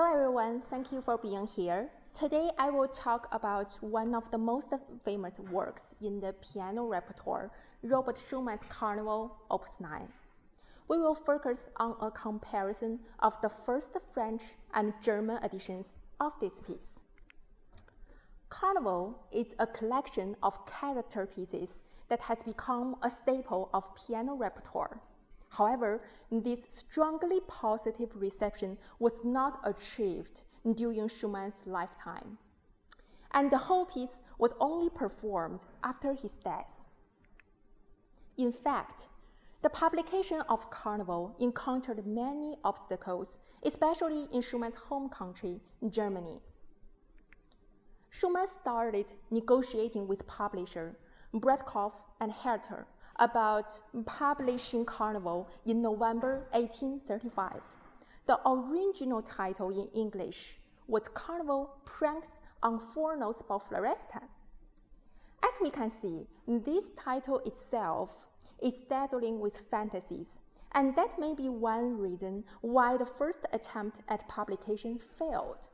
Hello everyone, thank you for being here. Today I will talk about one of the most famous works in the piano repertoire, Robert Schumann's Carnaval, Opus 9. We will focus on a comparison of the first French and German editions of this piece. Carnaval is a collection of character pieces that has become a staple of piano repertoire. However, this strongly positive reception was not achieved during Schumann's lifetime, and the whole piece was only performed after his death. In fact, the publication of Carnaval encountered many obstacles, especially in Schumann's home country, Germany. Schumann started negotiating with publisher Breitkopf and Herter about publishing Carnaval in November 1835. The original title in English was Carnaval Pranks on Four Notes by Florestan. As we can see, this title itself is dazzling with fantasies, and that may be one reason why the first attempt at publication failed.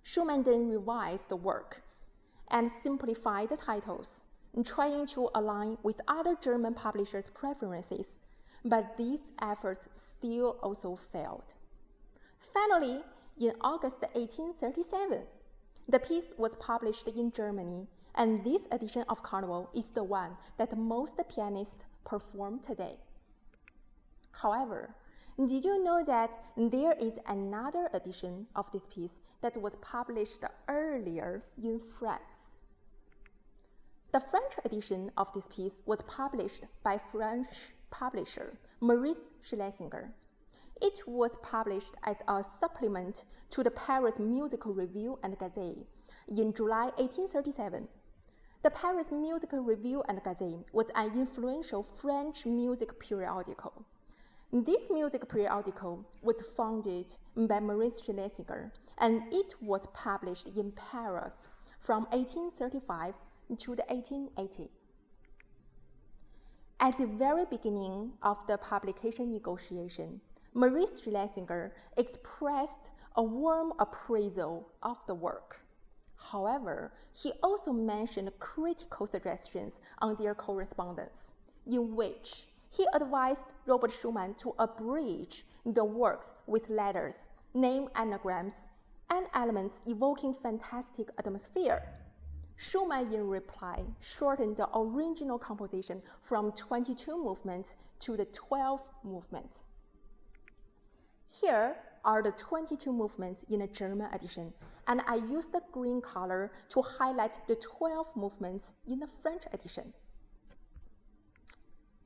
Schumann then revised the work and simplified the titles, trying to align with other German publishers' preferences, but these efforts still also failed. Finally, in August 1837, the piece was published in Germany, and this edition of Carnaval is the one that most pianists perform today. However, did you know that there is another edition of this piece that was published earlier in France? The French edition of this piece was published by French publisher Maurice Schlesinger. It was published as a supplement to the Paris Musical Review and Gazette in July 1837. The Paris Musical Review and Gazette was an influential French music periodical. This music periodical was founded by Maurice Schlesinger, and it was published in Paris from 1835 to the 1880. At the very beginning of the publication negotiation, Maurice Schlesinger expressed a warm appraisal of the work. However, he also mentioned critical suggestions on their correspondence, in which he advised Robert Schumann to abridge the works with letters, name anagrams, and elements evoking fantastic atmosphere. Schumann, in reply, shortened the original composition from 22 movements to the 12 movements. Here are the 22 movements in the German edition, and I used the green color to highlight the 12 movements in the French edition.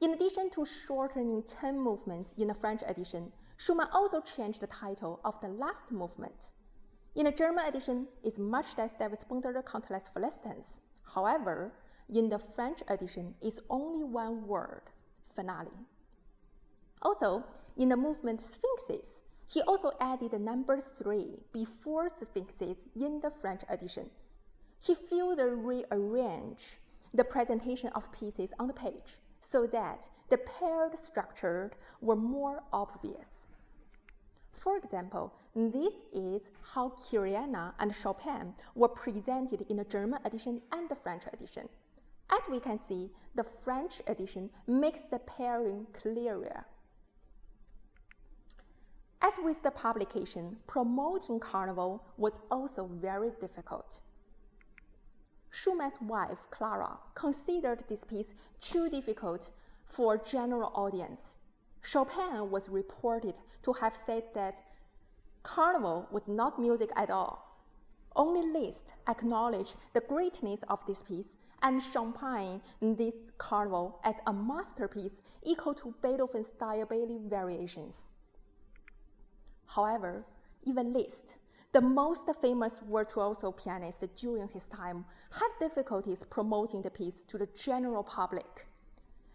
In addition to shortening 10 movements in the French edition, Schumann also changed the title of the last movement. In the German edition, it's much less Davidsbündler, contre les Florestan. However, in the French edition, it's only one word, finale. Also, in the movement Sphinxes, he also added the number 3 before Sphinxes in the French edition. He further rearranged the presentation of pieces on the page so that the paired structure were more obvious. For example, this is how Chiarina and Chopin were presented in the German edition and the French edition. As we can see, the French edition makes the pairing clearer. As with the publication, promoting Carnaval was also very difficult. Schumann's wife, Clara, considered this piece too difficult for a general audience. Chopin was reported to have said that Carnaval was not music at all. Only Liszt acknowledged the greatness of this piece and champagne this Carnaval as a masterpiece equal to Beethoven's Diabelli variations. However, even Liszt, the most famous virtuoso pianist during his time, had difficulties promoting the piece to the general public.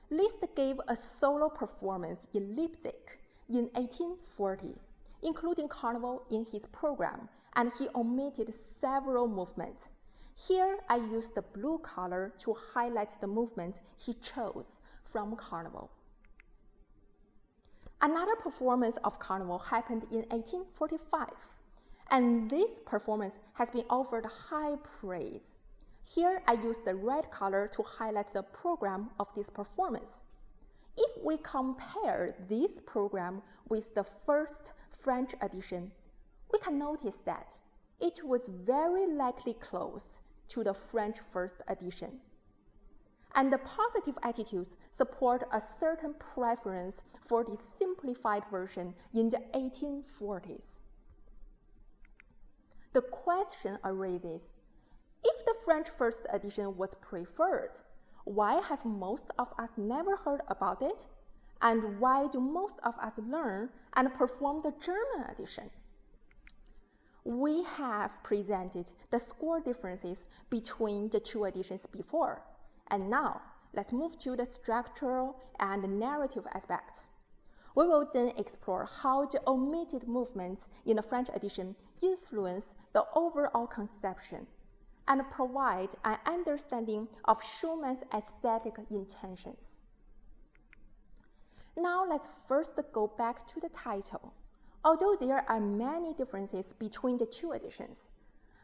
Liszt gave a solo performance in Leipzig in 1840, including Carnaval in his program, and he omitted several movements. Here, I used the blue color to highlight the movements he chose from Carnaval. Another performance of Carnaval happened in 1845. and this performance has been offered high praise. Here I use the red color to highlight the program of this performance. If we compare this program with the first French edition, we can notice that it was very likely close to the French first edition. And the positive attitudes support a certain preference for the simplified version in the 1840s. The question arises, if the French first edition was preferred, why have most of us never heard about it? And why do most of us learn and perform the German edition? We have presented the score differences between the two editions before, and now let's move to the structural and narrative aspects. We will then explore how the omitted movements in the French edition influence the overall conception and provide an understanding of Schumann's aesthetic intentions. Now let's first go back to the title. Although there are many differences between the two editions,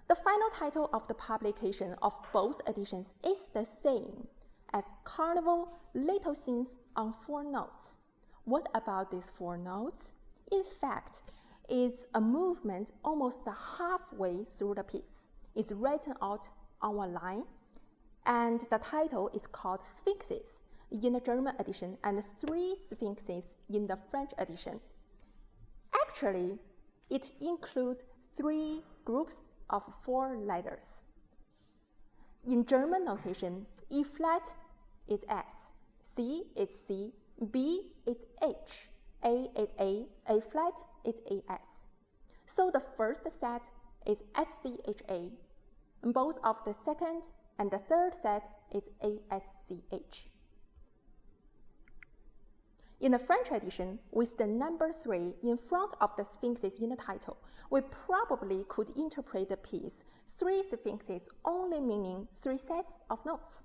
the final title of the publication of both editions is the same as Carnaval, Little Scenes on 4 notes. What about these 4 notes? In fact, it's a movement almost halfway through the piece. It's written out on a line, and the title is called Sphinxes in the German edition and 3 Sphinxes in the French edition. Actually, it includes 3 groups of 4 letters. In German notation, E flat is S, C is C, B is H, A is A flat is AS. So the first set is A.S.C.H.A. Both of the second and the third set is A.S.C.H. In the French edition, with the number 3 in front of the Sphinxes in the title, we probably could interpret the piece 3 Sphinxes only meaning 3 sets of notes.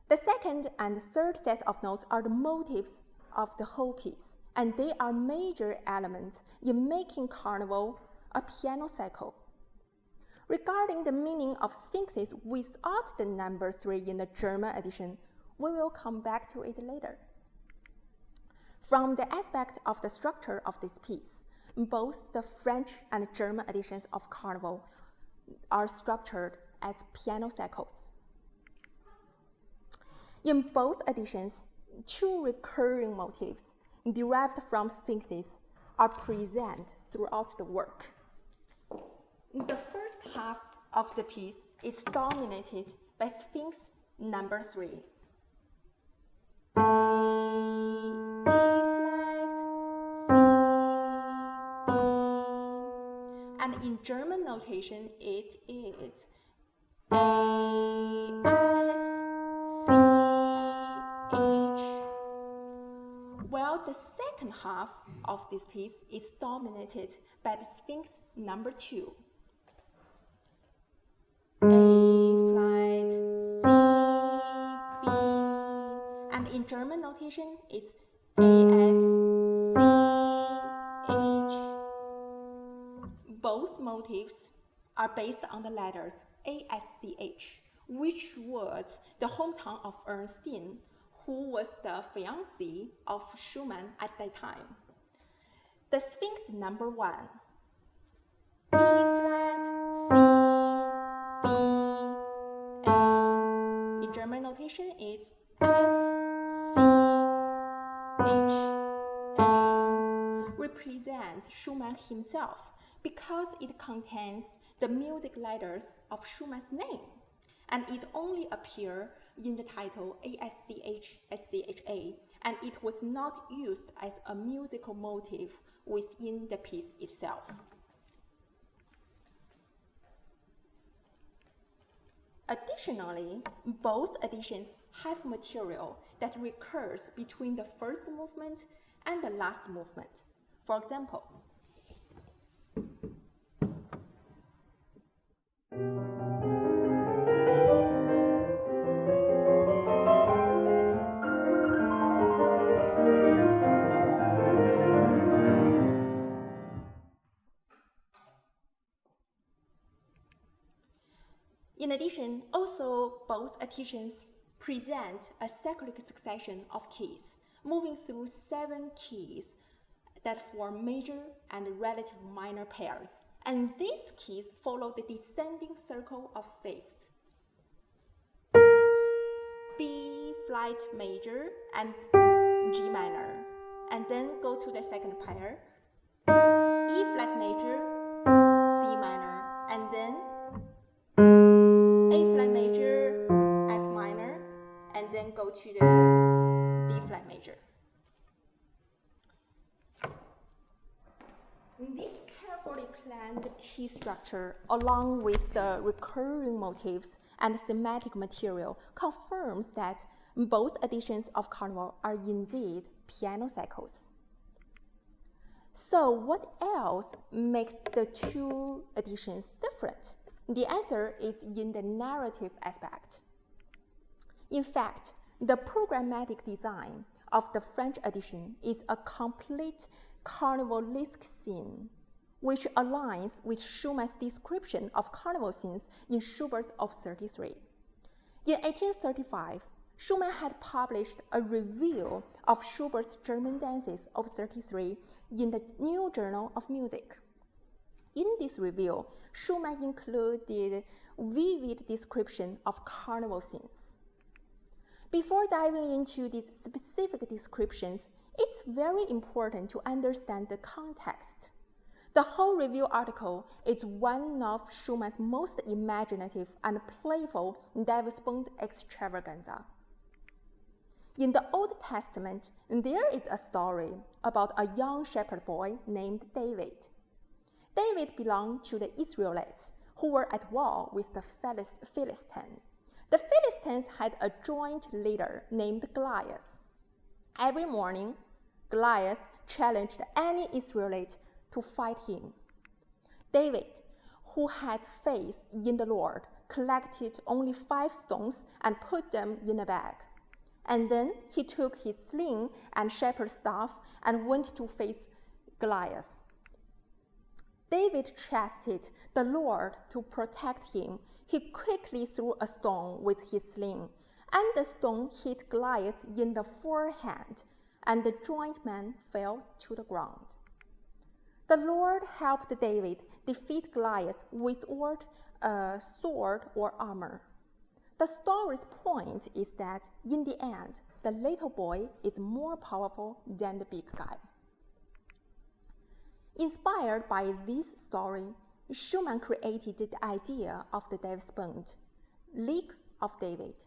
The second and third sets of notes are the motifs of the whole piece, and they are major elements in making Carnaval a piano cycle. Regarding the meaning of Sphinxes without the number 3 in the German edition, we will come back to it later. From the aspect of the structure of this piece, both the French and German editions of Carnaval are structured as piano cycles. In both editions, 2 recurring motifs derived from Sphinxes are present throughout the work. The first half of the piece is dominated by Sphinx number 3. And in German notation, it is A.S.C.H. While the second half of this piece is dominated by the Sphinx number 2. A flat, C, B, and in German notation, it's A.S.C.H. Both motifs are based on the letters A.S.C.H., which was the hometown of Ernestine, who was the fiancée of Schumann at that time. The Sphinx number 1, E flat, C, B, A. In German notation, is S.C.H.A. represents Schumann himself because it contains the music letters of Schumann's name, and it only appears in the title A.S.C.H S.C.H.A, and it was not used as a musical motif within the piece itself. Additionally, both editions have material that recurs between the first movement and the last movement. For example, In addition, also both editions present a cyclic succession of keys, moving through 7 keys that form major and relative minor pairs, and these keys follow the descending circle of fifths. B flat major and G minor, and then go to the second pair, E flat major, C minor, and then A flat major, F minor, and then go to the D flat major. This carefully planned key structure, along with the recurring motifs and thematic material, confirms that both editions of Carnaval are indeed piano cycles. So what else makes the two editions different? The answer is in the narrative aspect. In fact, the programmatic design of the French edition is a complete carnivalesque scene, which aligns with Schumann's description of carnival scenes in Schubert's Op. 33. In 1835, Schumann had published a review of Schubert's German dances Op. 33 in the New Journal of Music. In this review, Schumann included vivid description of carnival scenes. Before diving into these specific descriptions, it's very important to understand the context. The whole review article is one of Schumann's most imaginative and playful Davidsbündler extravaganza. In the Old Testament, there is a story about a young shepherd boy named David. David belonged to the Israelites, who were at war with the Philistines. The Philistines had a joint leader named Goliath. Every morning, Goliath challenged any Israelite to fight him. David, who had faith in the Lord, collected only 5 stones and put them in a bag. And then he took his sling and shepherd's staff and went to face Goliath. David trusted the Lord to protect him. He quickly threw a stone with his sling, and the stone hit Goliath in the forehead, and the joint man fell to the ground. The Lord helped David defeat Goliath without a sword or armor. The story's point is that, in the end, the little boy is more powerful than the big guy. Inspired by this story, Schumann created the idea of the Davidsbündler, League of David.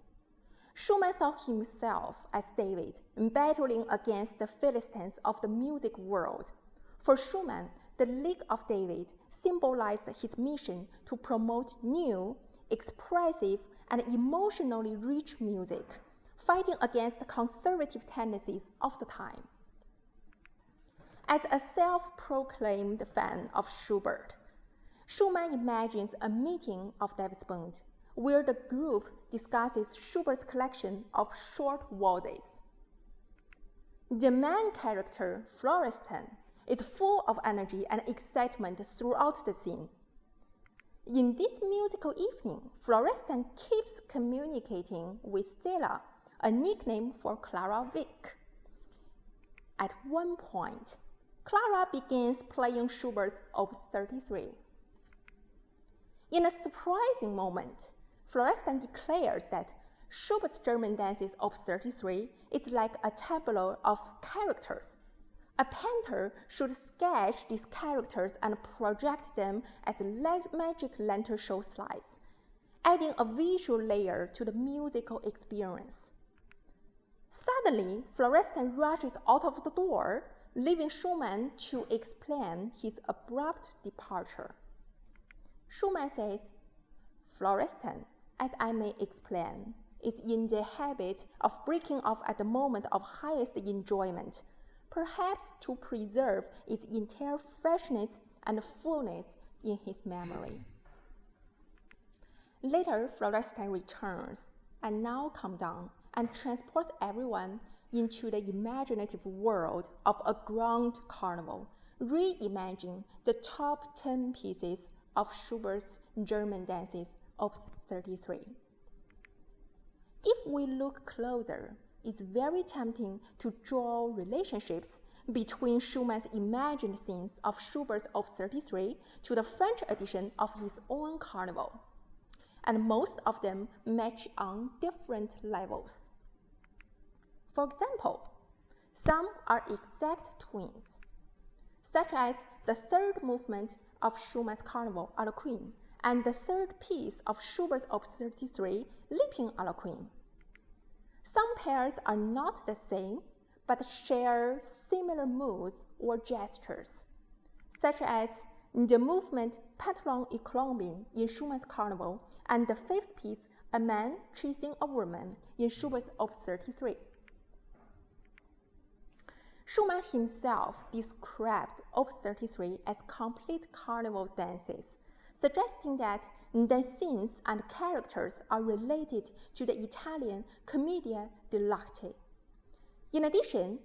Schumann saw himself as David, battling against the Philistines of the music world. For Schumann, the League of David symbolized his mission to promote new, expressive, and emotionally rich music, fighting against the conservative tendencies of the time. As a self-proclaimed fan of Schubert, Schumann imagines a meeting of Davidsbündler, where the group discusses Schubert's collection of short waltzes. The main character, Florestan, is full of energy and excitement throughout the scene. In this musical evening, Florestan keeps communicating with Stella, a nickname for Clara Wieck. At one point, Clara begins playing Schubert's Op. 33. In a surprising moment, Florestan declares that Schubert's German dances Op. 33 is like a tableau of characters. A painter should sketch these characters and project them as magic lantern show slides, adding a visual layer to the musical experience. Suddenly, Florestan rushes out of the door, leaving Schumann to explain his abrupt departure. Schumann says, "Florestan, as I may explain, is in the habit of breaking off at the moment of highest enjoyment, perhaps to preserve its entire freshness and fullness in his memory." Later, Florestan returns, and now comes down and transports everyone into the imaginative world of a grand carnival, reimagining the top 10 pieces of Schubert's German dances Op. 33. If we look closer, it's very tempting to draw relationships between Schumann's imagined scenes of Schubert's Op. 33 to the French edition of his own Carnaval, and most of them match on different levels. For example, some are exact twins, such as the third movement of Schumann's Carnaval, Arlequin, and the third piece of Schubert's Op. 33, Leaping Arlequin. Some pairs are not the same, but share similar moods or gestures, such as the movement Pantalon et Colombine in Schumann's Carnaval and the fifth piece, A Man Chasing a Woman in Schubert's Op. 33. Schumann himself described Op. 33 as complete carnival dances, suggesting that the scenes and characters are related to the Italian Commedia dell'arte. In addition,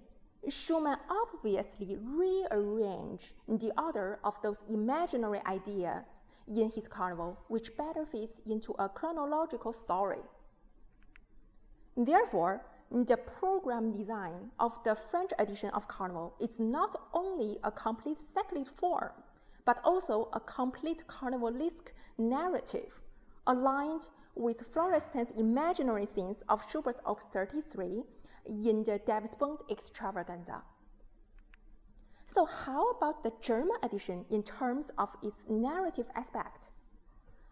Schumann obviously rearranged the order of those imaginary ideas in his Carnival, which better fits into a chronological story. Therefore, the program design of the French edition of Carnival is not only a complete cyclic form, but also a complete carnivalesque narrative, aligned with Florestan's imaginary scenes of Schubert's Op. 33 in the Davidsbündler extravaganza. So how about the German edition in terms of its narrative aspect?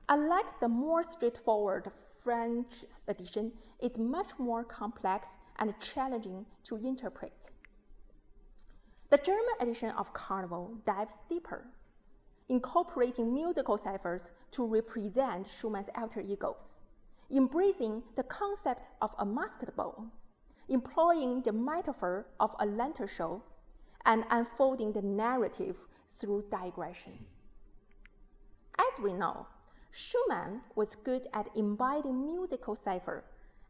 Unlike the more straightforward French edition, it's much more complex and challenging to interpret. The German edition of Carnival dives deeper, incorporating musical ciphers to represent Schumann's alter egos, embracing the concept of a masked ball, employing the metaphor of a lantern show, and unfolding the narrative through digression. As we know, Schumann was good at embodying musical cipher,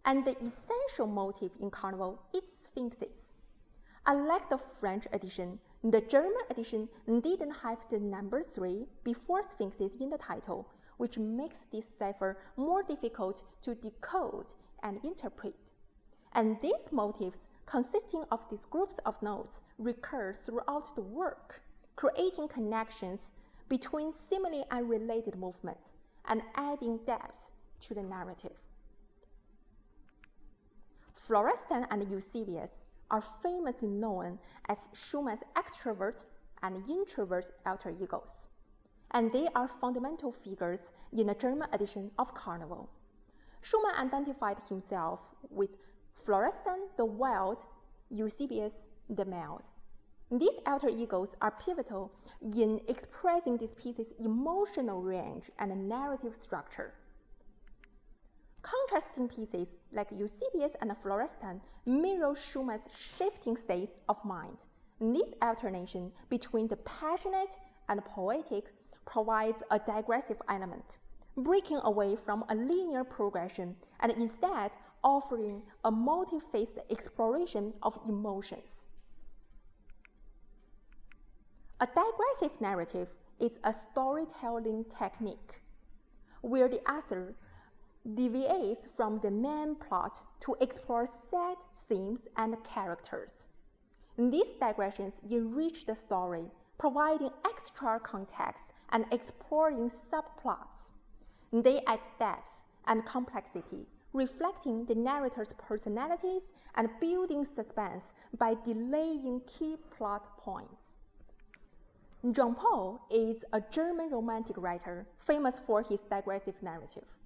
and the essential motif in Carnival is Sphinxes. Unlike the French edition, the German edition didn't have the number 3 before Sphinxes in the title, which makes this cipher more difficult to decode and interpret. And these motifs, consisting of these groups of notes, recur throughout the work, creating connections between seemingly unrelated movements and adding depth to the narrative. Florestan and Eusebius are famously known as Schumann's extrovert and introvert alter egos, and they are fundamental figures in the German edition of Carnival. Schumann identified himself with Florestan the wild, Eusebius the mild. These alter egos are pivotal in expressing this piece's emotional range and narrative structure. Contrasting pieces like Eusebius and Florestan mirror Schumann's shifting states of mind. This alternation between the passionate and poetic provides a digressive element, breaking away from a linear progression and instead offering a multi-faced exploration of emotions. A digressive narrative is a storytelling technique where the author deviates from the main plot to explore set themes and characters. These digressions enrich the story, providing extra context and exploring subplots. They add depth and complexity, reflecting the narrator's personalities and building suspense by delaying key plot points. Jean-Paul is a German romantic writer famous for his digressive narrative.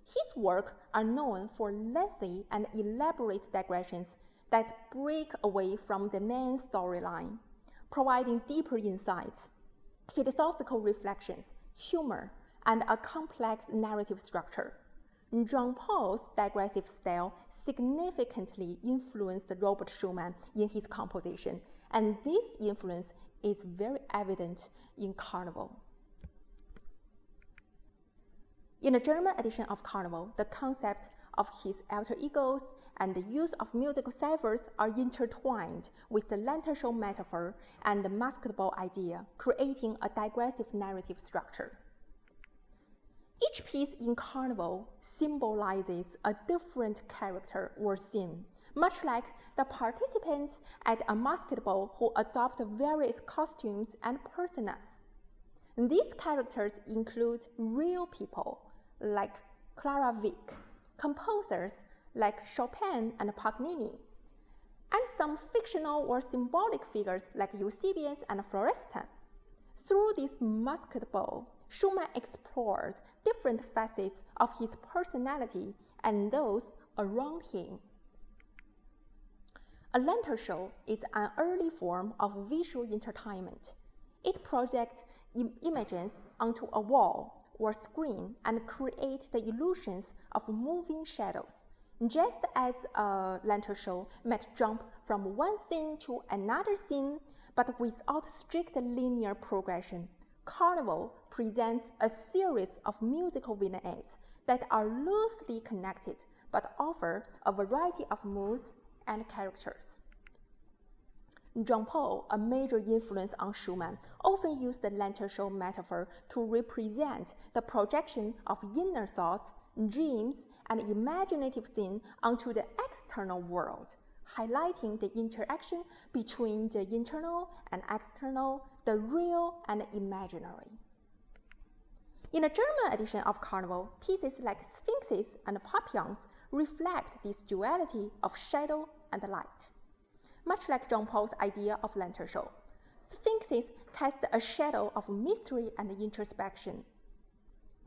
His works are known for lengthy and elaborate digressions that break away from the main storyline, providing deeper insights, philosophical reflections, humor, and a complex narrative structure. Jean-Paul's digressive style significantly influenced Robert Schumann in his composition, and this influence is very evident in Carnival. In the German edition of Carnival, the concept of his alter egos and the use of musical ciphers are intertwined with the lantern show metaphor and the masked ball idea, creating a digressive narrative structure. Each piece in Carnival symbolizes a different character or scene, much like the participants at a masked ball who adopt various costumes and personas. These characters include real people like Clara Wieck, composers like Chopin and Paganini, and some fictional or symbolic figures like Eusebius and Florestan. Through this masked ball, Schumann explored different facets of his personality and those around him. A lantern show is an early form of visual entertainment. It projects images onto a wall or screen and creates the illusions of moving shadows. Just as a lantern show might jump from one scene to another scene, but without strict linear progression, Carnival presents a series of musical vignettes that are loosely connected but offer a variety of moods and characters. Jean-Paul, a major influence on Schumann, often used the lantern show metaphor to represent the projection of inner thoughts, dreams, and imaginative scenes onto the external world, highlighting the interaction between the internal and external, the real and imaginary. In the German edition of Carnival, pieces like Sphinxes and Papillons reflect this duality of shadow and light. Much like Jean-Paul's idea of lantern show, Sphinxes cast a shadow of mystery and introspection,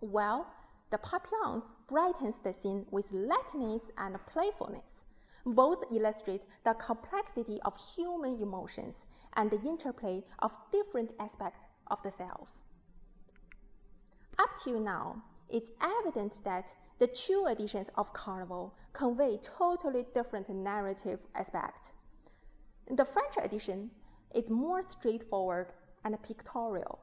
while the Papillons brightens the scene with lightness and playfulness. Both illustrate the complexity of human emotions and the interplay of different aspects of the self. Up till now, it's evident that the two editions of Carnival convey totally different narrative aspects. The French edition is more straightforward and pictorial,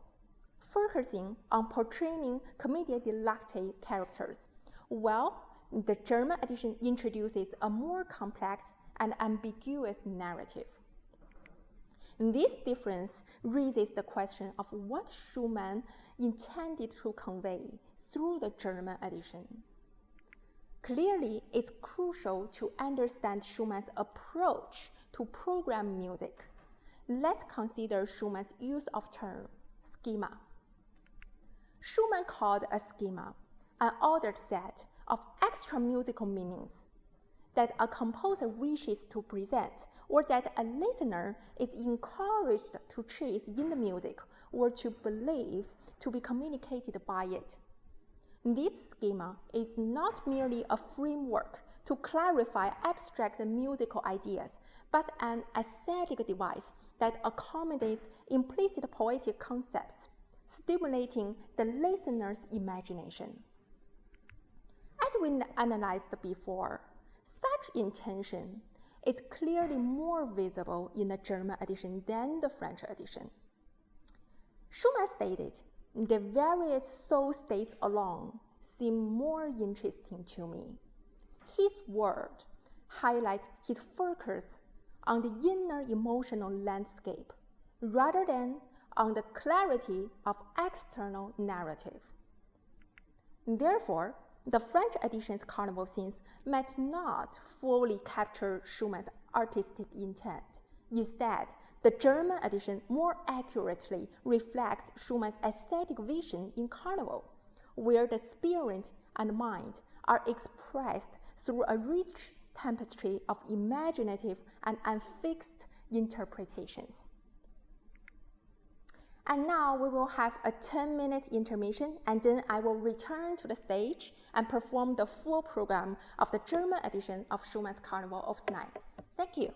focusing on portraying comédie dell'arte characters, while the German edition introduces a more complex and ambiguous narrative. This difference raises the question of what Schumann intended to convey through the German edition. Clearly, it's crucial to understand Schumann's approach to program music. Let's consider Schumann's use of term schema. Schumann called a schema an ordered set of extra musical meanings that a composer wishes to present or that a listener is encouraged to trace in the music or to believe to be communicated by it. This schema is not merely a framework to clarify abstract musical ideas, but an aesthetic device that accommodates implicit poetic concepts, stimulating the listener's imagination. As we analyzed before, such intention is clearly more visible in the German edition than the French edition. Schumann stated, "The various soul states alone seem more interesting to me." His word highlights his focus on the inner emotional landscape rather than on the clarity of external narrative. Therefore, the French edition's carnival scenes might not fully capture Schumann's artistic intent. Instead, the German edition more accurately reflects Schumann's aesthetic vision in Carnival, where the spirit and mind are expressed through a rich tapestry of imaginative and unfixed interpretations. And now we will have a 10-minute intermission, and then I will return to the stage and perform the full program of the German edition of Schumann's Carnival Op. 9. Thank you.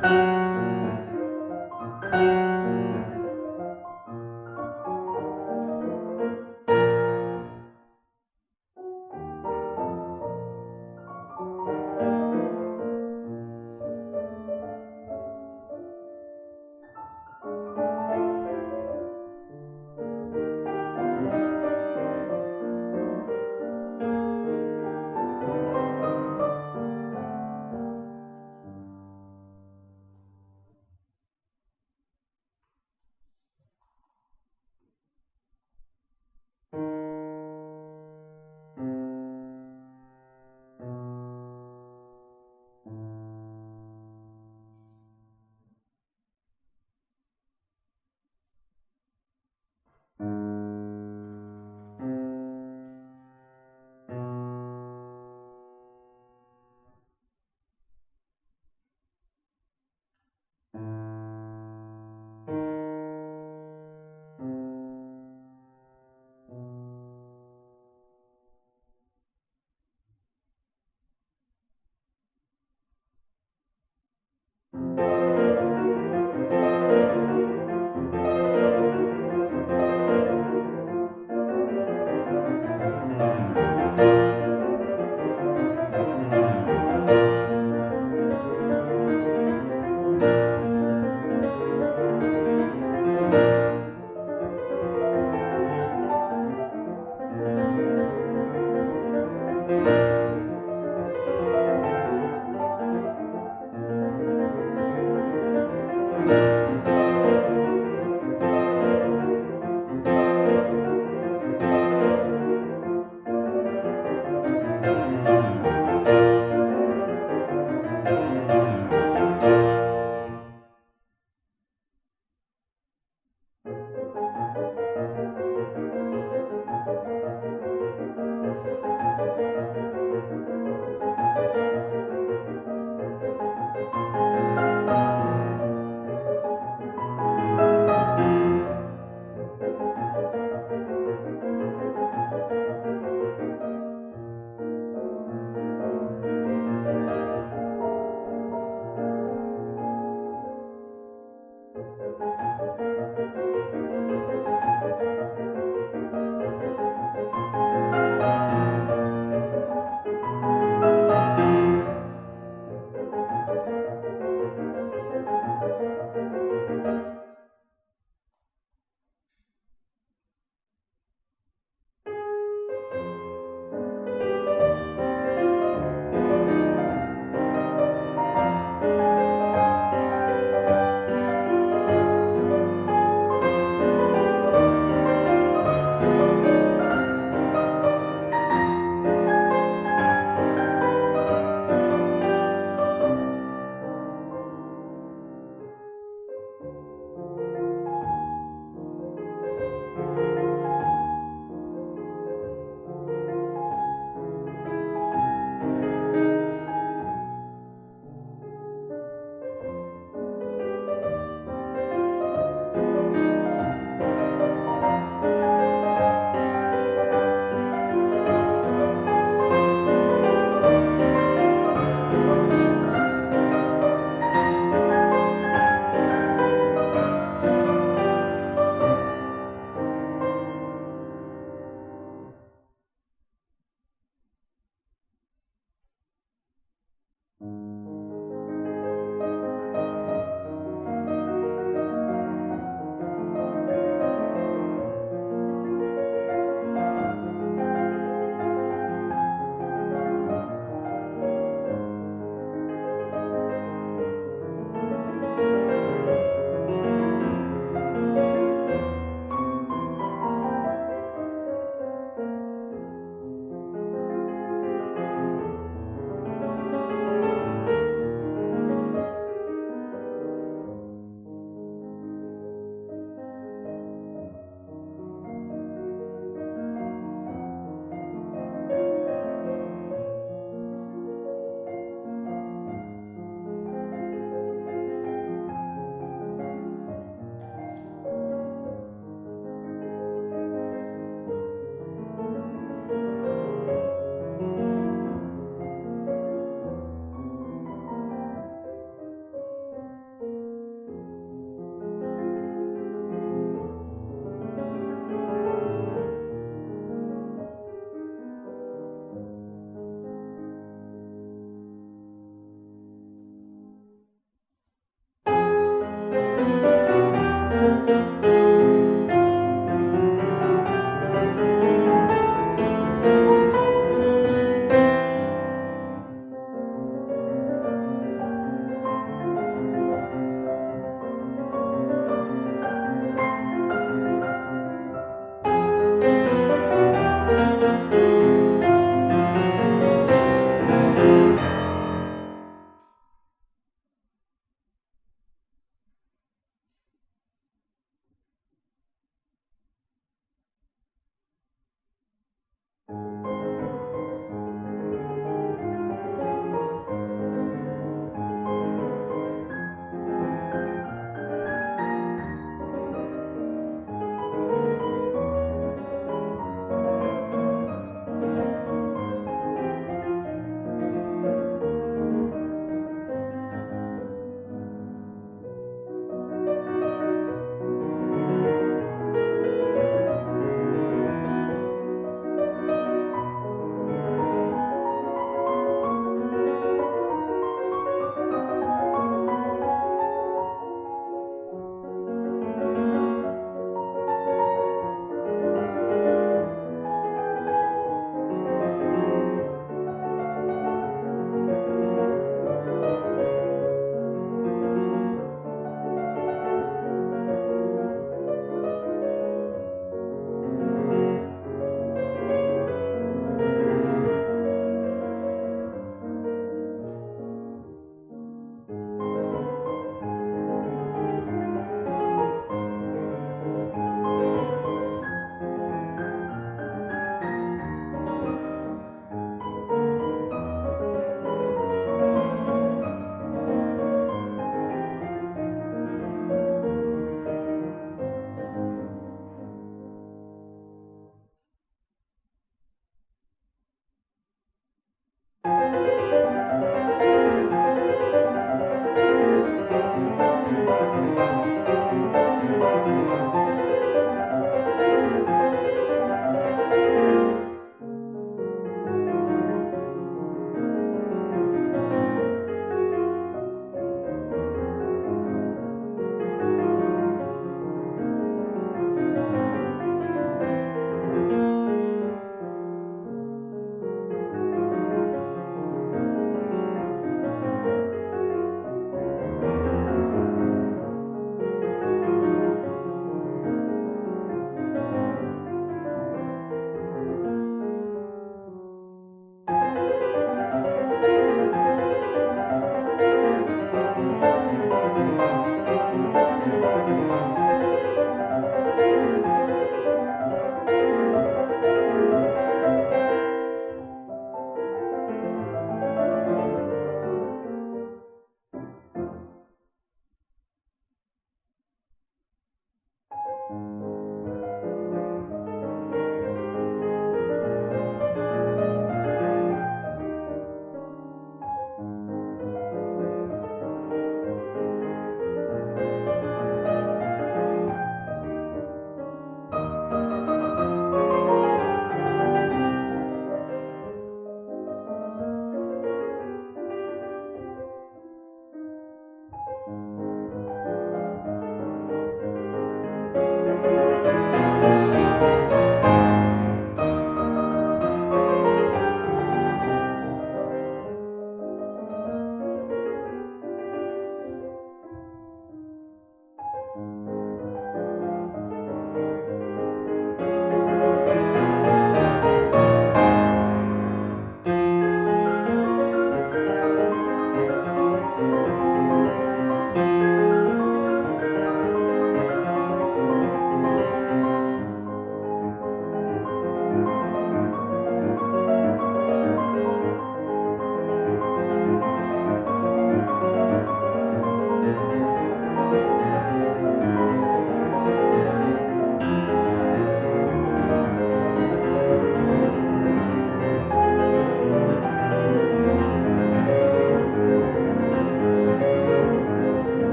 Thank you.